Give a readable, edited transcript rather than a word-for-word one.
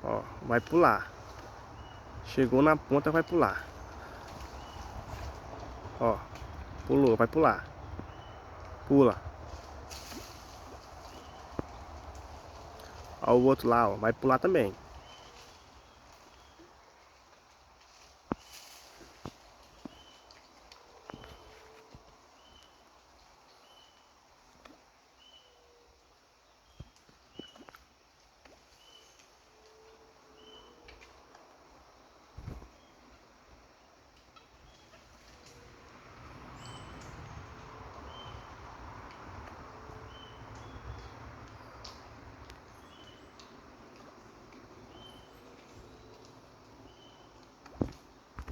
Ó, vai pular. Chegou na ponta, vai pular. Ó, pulou, vai pular. Pula. Ó o outro lá, ó, vai pular também.